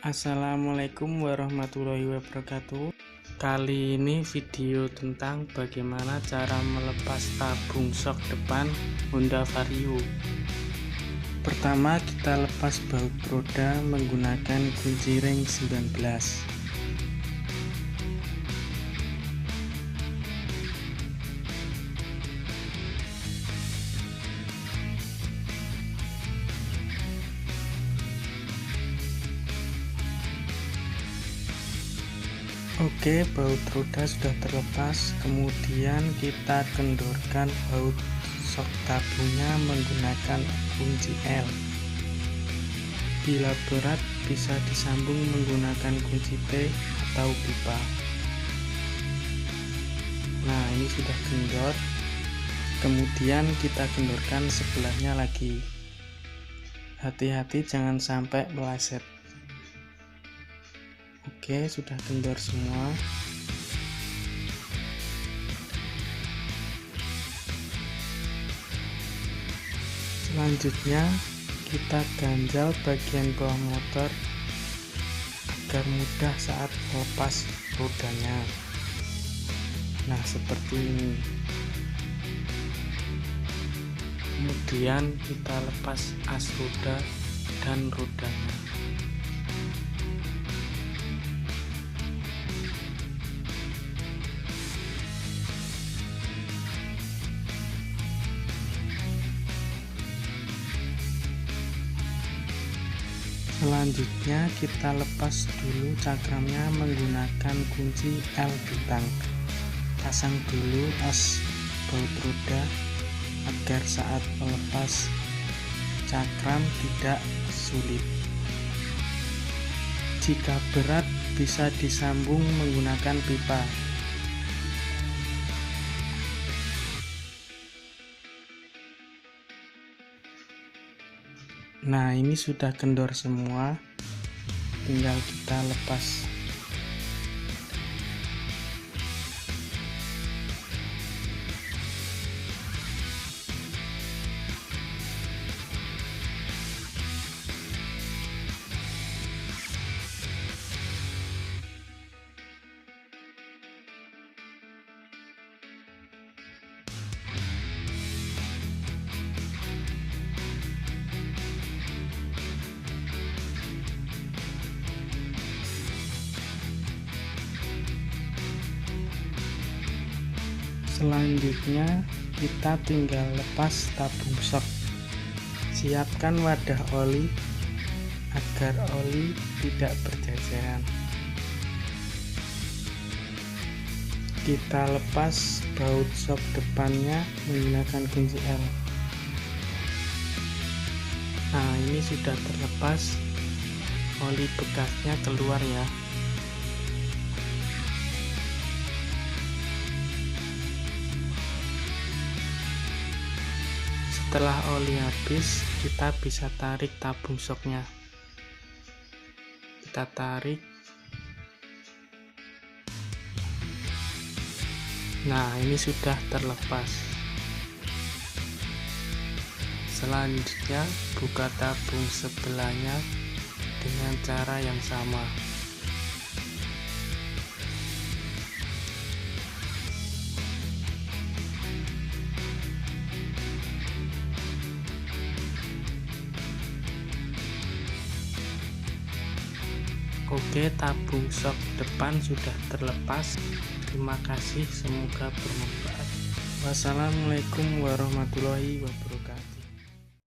Assalamualaikum warahmatullahi wabarakatuh. Kali ini video tentang bagaimana cara melepas tabung sok depan Honda Vario. Pertama, kita lepas baut roda menggunakan kunci ring 19. Oke, baut roda sudah terlepas. Kemudian kita kendorkan baut sok tabungnya menggunakan kunci L. Bila berat bisa disambung menggunakan kunci T atau pipa. Nah, ini sudah kendor. Kemudian kita kendorkan sebelahnya lagi. Hati-hati jangan sampai meleset. Oke, sudah kendor semua. Selanjutnya kita ganjal bagian bawah motor agar mudah saat melepas rodanya. Nah, seperti ini. Kemudian kita lepas as roda dan rodanya. Selanjutnya kita lepas dulu cakramnya menggunakan kunci L bintang. Pasang dulu as baut roda agar saat melepas cakram tidak sulit. Jika berat bisa disambung menggunakan pipa. Nah, ini sudah kendor semua, tinggal kita lepas. Selanjutnya kita tinggal lepas tabung sok. Siapkan wadah oli agar oli tidak berjajaran. Kita lepas baut sok depannya menggunakan kunci L. Nah, ini sudah terlepas, oli bekasnya keluar ya. Setelah oli habis, kita bisa tarik tabung soknya. Kita tarik. Nah, ini sudah terlepas. Selanjutnya, buka tabung sebelahnya dengan cara yang sama. Oke, tabung sok depan sudah terlepas. Terima kasih, semoga bermanfaat. Wassalamualaikum warahmatullahi wabarakatuh.